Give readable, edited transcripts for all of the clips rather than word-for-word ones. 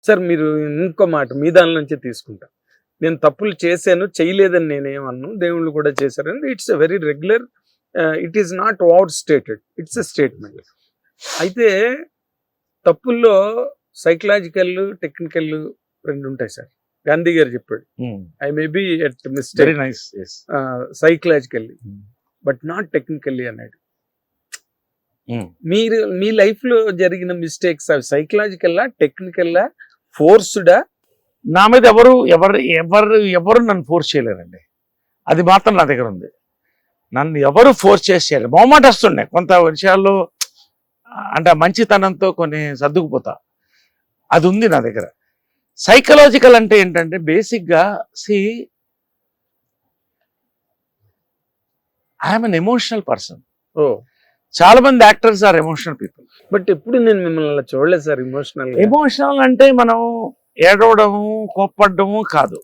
Sir మీరు ఇంకో మాట మీ దాని నుంచే తీసుకుంటా. నేను తప్పులు చేశాను, చేయలేదని నేనేమన్ను. దేవుళ్ళు కూడా చేశారని it's a very regular, it is not over stated, it's a statement. అయితే తప్పుల్లో సైకలాజికల్, టెక్నికల్ రెండు ఉంటాయి సార్. గాంధీ గారు చెప్పాడు, I may be at mistake psychologically but not technically అన్నాడు. మీరు మీ లైఫ్ లో జరిగిన మిస్టేక్స్ అవి సైకలాజికల్లా, టెక్నికల్లా, ఫోర్స్డా? నా మీద ఎవరు నన్ను ఫోర్స్ చేయలేరండి. అది మాత్రం నా దగ్గర ఉంది. నన్ను ఎవరు ఫోర్స్ చేసేయాలి. మొహమాట వస్తుండే కొంత విషయాల్లో, అంటే మంచితనంతో కొన్ని సర్దుకుపోతా. అది ఉంది నా దగ్గర. సైకలాజికల్ అంటే ఏంటంటే బేసిక్గా ఐఎమ్ అన్ ఎమోషనల్ పర్సన్. చాలా మంది actors are emotional people. But ఎప్పుడు నేను మిమ్మల్ని అలా చూడలేదు సార్. ఎమోషనల్ అంటే మనం ఏడవడము, కోప్పడము కాదు.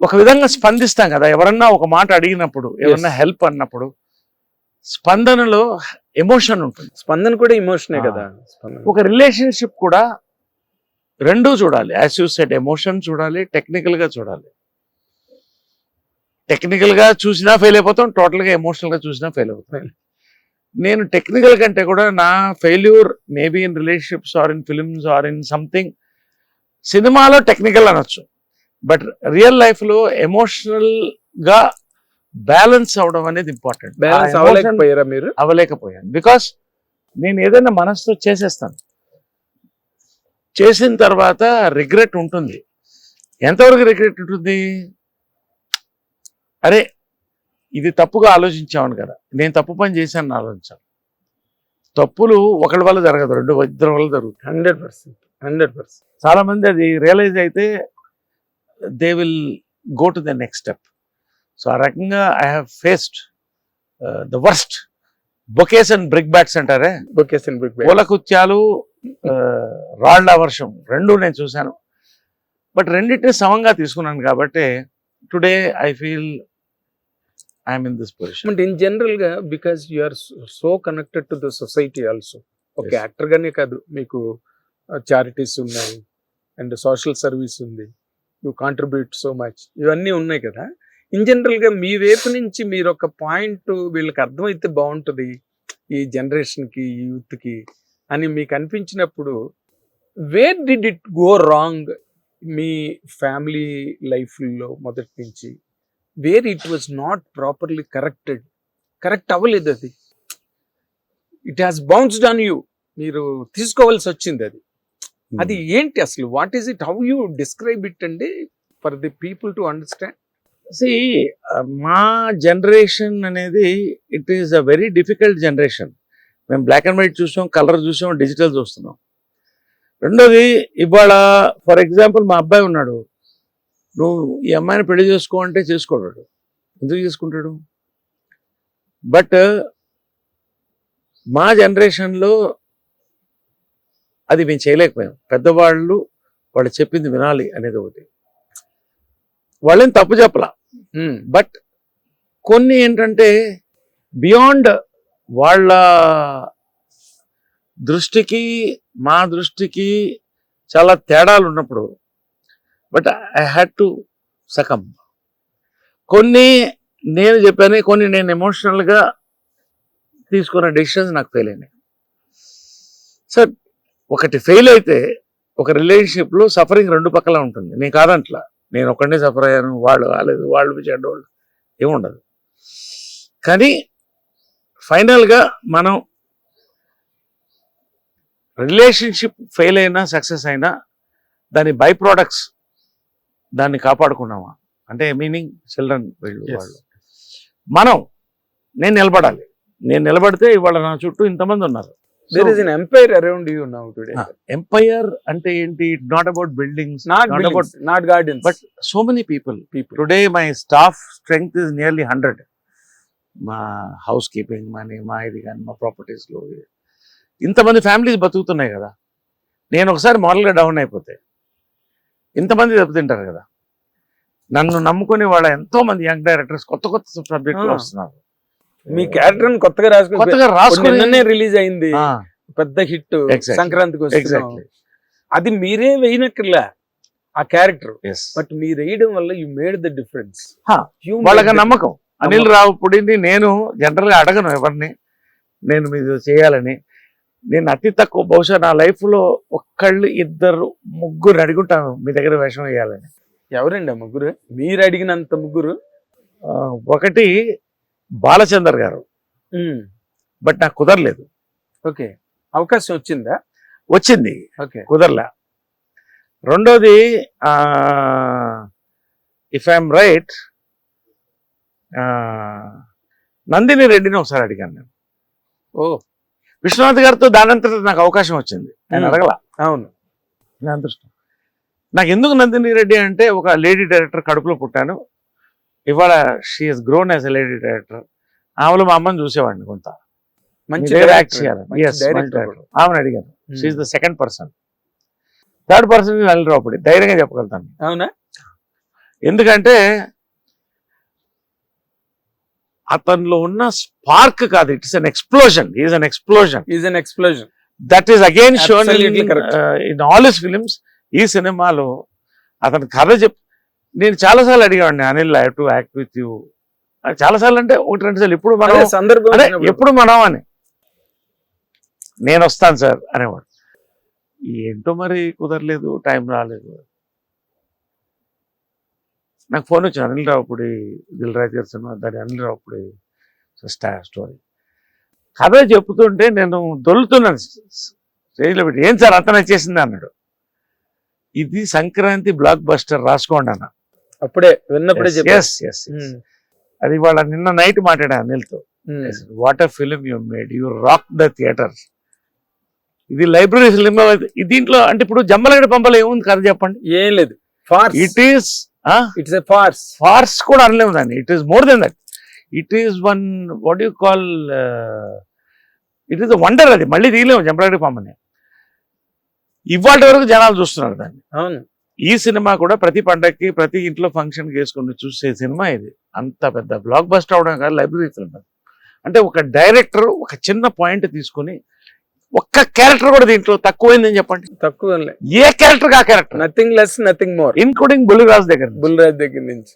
ఒక విధంగా స్పందిస్తాం కదా. ఎవరన్నా ఒక మాట అడిగినప్పుడు, ఎవరన్నా హెల్ప్ అన్నప్పుడు స్పందనలో ఎమోషన్ ఉంటుంది. స్పందన కూడా ఎమోషనే కదా. ఒక రిలేషన్షిప్ కూడా రెండూ చూడాలి. యాజ్ యూ సెడ్, ఎమోషన్ చూడాలి, టెక్నికల్గా చూడాలి. టెక్నికల్గా చూసినా ఫెయిల్ అయిపోతాం, టోటల్గా ఎమోషనల్గా చూసినా ఫెయిల్ అవుతాం. నేను టెక్నికల్ కంటే కూడా నా failure maybe in relationships or in films or in something. సినిమాలో టెక్నికల్ అనొచ్చు, బట్ రియల్ లైఫ్లో ఎమోషనల్గా బ్యాలెన్స్ అవడం అనేది ఇంపార్టెంట్. మీరు అవ్వలేకపోయాను. బికాస్ నేను ఏదైనా మనసుతో చేసేస్తాను. చేసిన తర్వాత రిగ్రెట్ ఉంటుంది. ఎంతవరకు రిగ్రెట్ ఉంటుంది? అరే ఇది తప్పుగా ఆలోచించామని కదా, నేను తప్పు పని చేశాను ఆలోచించాను. తప్పులు ఒకరి వల్ల జరగదు, ఇద్దరి వల్ల జరుగుతుంది. 100%. చాలా మంది అది రియలైజ్ అయితే they will go to the next step. So ఆ రకంగా I have faced the worst bouquets and brick bats అంటారే. పూలకుత్యాలు, రాళ్ల వర్షం రెండు నేను చూశాను. బట్ రెండింటిని సమంగా తీసుకున్నాను కాబట్టి today I feel I'm in this position. But in general గా because you are so connected to the society also. ఒక యాక్టర్ గానే కాదు, మీకు చారిటీస్ ఉన్నాయి అండ్ సోషల్ సర్వీస్ ఉంది, యూ కాంట్రిబ్యూట్ సో మచ్, ఇవన్నీ ఉన్నాయి కదా. ఇన్ జనరల్ గా మీ వైపు నుంచి మీరు ఒక పాయింట్ వీళ్ళకి అర్థమైతే బాగుంటుంది ఈ జనరేషన్ కి, ఈ యూత్ కి అని మీకు అనిపించినప్పుడు, where did it go wrong మీ ఫ్యామిలీ లైఫ్లో మొదటి నుంచి? Where it was not properly correct అవ్వలేదు, it has bounced on you, మీరు తీసుకోవాల్సి వచ్చింది అది ఏంటి అసలు? What is it? How you describe it అండి for the people to understand? మా జనరేషన్ అనేది it is a very difficult generation. మేము బ్లాక్ అండ్ వైట్ చూసాం, కలర్ చూసాం, డిజిటల్ చూస్తున్నాం. రెండోది, ఇవాళ ఫర్ ఎగ్జాంపుల్ మా అబ్బాయి ఉన్నాడు, నువ్వు ఈ అమ్మాయిని పెళ్లి చేసుకో అంటే చేసుకోడు. ఎందుకు చేసుకుంటాడు? బట్ మా జనరేషన్లో అది మేము చేయలేకపోయాం. పెద్దవాళ్ళు వాళ్ళు చెప్పింది వినాలి అనేది ఒకటి. వాళ్ళని తప్పు చెప్పలా, బట్ కొన్ని ఏంటంటే బియాండ్ వాళ్ళ దృష్టికి మా దృష్టికి చాలా తేడాలు ఉన్నప్పుడు, but I had to succumb. కొన్ని నేను చెప్పాను, కొన్ని నేను ఎమోషనల్గా తీసుకున్న డెసిషన్స్ నాకు ఫెయిల్ అయినాయి. సార్, ఒకటి ఫెయిల్ అయితే ఒక రిలేషన్షిప్లో సఫరింగ్ రెండు పక్కల ఉంటుంది. నేను కాదంట్లా, నేను ఒక్కడే సఫర్ అయ్యాను, వాళ్ళు కాలేదు, వాళ్ళు చెడ్డవాళ్ళు, ఏముండదు. కానీ ఫైనల్గా మనం రిలేషన్షిప్ ఫెయిల్ అయినా సక్సెస్ అయినా దాని బై ప్రోడక్ట్స్ దాన్ని కాపాడుకున్నామా అంటే, మీనింగ్ చిల్డ్రన్ వాళ్ళు నేను నిలబడాలి. నేను నిలబడితే ఇవాళ నా చుట్టూ ఇంతమంది ఉన్నారు. There is an empire around you now today. Empire ante enti, not about buildings, not gardens, but so many people. Today my staff strength is nearly 100. మా housekeeping money, మా ఇది కానీ మా ప్రాపర్టీస్లో ఇంతమంది ఫ్యామిలీస్ బతుకుతున్నాయి కదా. నేను ఒకసారి మారల్గా డౌన్ అయిపోతే ఇంతమంది దెబ్బతింటారు కదా. నన్ను నమ్ముకుని వాళ్ళ ఎంతో మంది యంగ్ డైరెక్టర్స్ కొత్త సబ్జెక్టులు వస్తున్నారు. మీ క్యారెక్టర్ కొత్తగా రాసుకుని రిలీజ్ అయింది, పెద్ద హిట్, సంక్రాంతికి. అది మీరే వేయనక్కర్లా ఆ క్యారెక్టర్, Yes. బట్ మీరు వేయడం వల్ల యు మేడ్ ద డిఫరెన్స్. హా, వాళ్ళకి నమ్మకం. అనిల్ రావుపూడిని నేను జనరల్ గా అడగను ఎవరిని నేను మీరు చేయాలని. నేను అతి తక్కువ బహుశా నా లైఫ్ లో ఒక్కళ్ళు ఇద్దరు ముగ్గురు అడుగుంటాను మీ దగ్గర వేషం వేయాలని. ఎవరండి ఆ ముగ్గురు? మీరు అడిగినంత ముగ్గురు? ఒకటి బాలచందర్ గారు, బట్ నాకు కుదరలేదు. ఓకే, అవకాశం వచ్చిందా? వచ్చింది, ఓకే, కుదరలే. రెండోది ఇఫ్ ఐఎమ్ రైట్ నందిని రెడ్డిని ఒకసారి అడిగాను నేను. ఓ, విశ్వనాథ్ గారితో దానంతట నాకు అవకాశం వచ్చింది, నేను అడగల. అవును, నా అదృష్టం. నాకు ఎందుకు నందిని రెడ్డి అంటే ఒక లేడీ డైరెక్టర్ కడుపులో పుట్టాను. ఇవాళ she's grown as a lady director. ఆమెలో మా అమ్మని చూసేవాడిని కొంత. మంచి యాక్ట్ చేయాలి. Yes, మంచి director. ఆమెను అడిగాను. She is the second person. Third person Anil Ravipudi, ధైర్యంగా చెప్పగలుగుతాను. అవునా? ఎందుకంటే అతనిలో ఉన్న స్పార్క్ కాదు, it's an explosion. Is an explosion. Is an explosion. That is again shown Absolutely correct. In all his films. ఈ సినిమాలో అతని కథ నేను చాలాసార్లు అడిగాడిని, Anil I have to act with you. చాలాసార్లు అంటే ఒకటి రెండు సార్లు. ఇప్పుడు మనం సందర్భం అదే వచ్చినప్పుడు. ఎప్పుడు మనం అని నేను వస్తాను సార్ అనేవాడు. ఏంటో మరి కుదరలేదు, టైం రాలేదు. నాకు ఫోన్ వచ్చింది, అనిల్ రావుపూడి దిల్ రాజు గారి సినిమా, దాని అనిల్ రావుపూడి స్టోరీ. కథ చెప్తుంటే నేను దొల్లుతున్నాను స్టేజ్లో పెట్టి. ఏం సార్ అంత నచ్చేసింది అన్నాడు. ఇది సంక్రాంతి బ్లాక్ బస్టర్, రాసుకోండి అన్న. అప్పుడే విన్నప్పుడే చెప్పారు. Yes yes. అది వాళ్ళ నిన్న నైట్ మాట్లాడా అనిల్తో. What a film you made, you rock the theatre. ఇది లైబ్రరీ ఫిలిం. దీంట్లో అంటే ఇప్పుడు జమ్మలగడ్డ పంపలో ఏముంది కథ చెప్పండి? ఏం లేదు, farce. It is it's a farce. Farce కూడా అనలేము దాన్ని. It is more than that. It is one what you call, it is wonder. అది మళ్ళీ తీయలేము జమ్మలగడ్డ పంపని. ఇవాళ వరకు జనాలు చూస్తున్నారు దాన్ని. అవును. ఈ సినిమా కూడా ప్రతి పండగకి ప్రతి ఇంట్లో ఫంక్షన్ వేసుకుని చూసే సినిమా ఇది. అంత పెద్ద బ్లాక్ బస్టర్ అవడం కాదు, లైబ్రరీ ఫిల్మ్. అంటే ఒక డైరెక్టర్ ఒక చిన్న పాయింట్ తీసుకుని, ఒక్క క్యారెక్టర్ కూడా దీంట్లో తక్కువైందని చెప్పండి. తక్కువ ఏ క్యారెక్టర్ ఆ character, nothing less nothing more, including Bulliraj దగ్గర. బుల్రాజ్ దగ్గర నుంచి.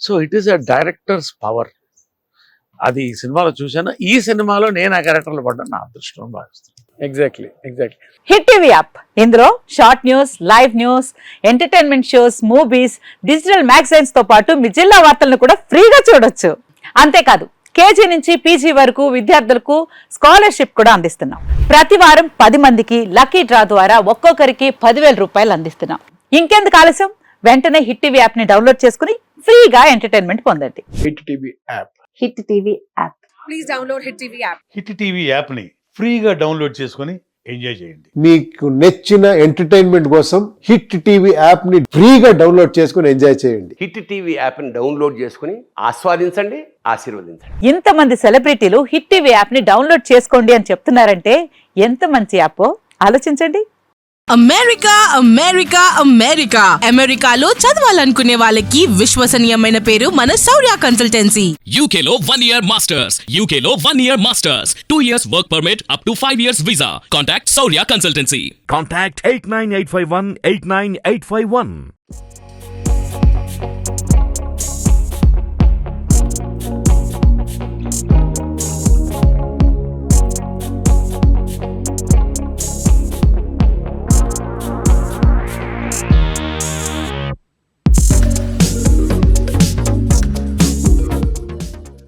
So it is a director's power. అది ఈ సినిమాలో చూశాను. ఈ సినిమాలో నేను ఆ క్యారెక్టర్లో పడ్డా నా అదృష్టం భావిస్తాను. ఎగ్జాక్ట్లీ. హిట్ టీవీ యాప్, ఇందులో short news, live news, entertainment shows, movies, digital magazines తో పాటు మీ జిల్లా వార్తలను కూడా ఫ్రీగా చూడొచ్చు. అంతేకాదు కేజీ నుంచి పీజీ వరకు విద్యార్థులకు స్కాలర్షిప్ కూడా అందిస్తున్నాం. ప్రతి వారం 10 మందికి లక్కీ డ్రా ద్వారా ఒక్కొక్కరికి 10,000 రూపాయలు అందిస్తున్నాం. ఇంకెందుకు ఆలస్యం, వెంటనే హిట్ టీవీ యాప్ ని డౌన్లోడ్ చేసుకుని ఫ్రీగా ఎంటర్టైన్మెంట్ పొందండి. Hit TV app. Hit TV app. Please download Hit TV app. Hit TV యాప్ని ఫ్రీగా డౌన్లోడ్ చేసుకొని ఎంజాయ్ చేయండి. మీకు నచ్చిన ఎంటర్టైన్మెంట్ కోసం హిట్ టీవీ యాప్ ని ఫ్రీగా డౌన్లోడ్ చేసుకుని ఎంజాయ్ చేయండి. హిట్ టీవీ యాప్ని డౌన్లోడ్ చేసుకుని ఆస్వాదించండి, ఆశీర్వదించండి. ఇంతమంది సెలబ్రిటీలు హిట్ టీవీ యాప్ ని డౌన్లోడ్ చేసుకోండి అని చెప్తున్నారంటే ఎంత మంచి యాప్ ఆలోచించండి. అమెరికా అమెరికాలో చదవాలనుకునే వాళ్ళకి విశ్వసనీయమైన పేరు మన శౌర్య కన్సల్టెన్సీ. UK లో 1 year masters. UK లో 1 year masters. 2 years work permit up to 5 years visa. Contact Saurya Consultancy. Contact 89851 89851.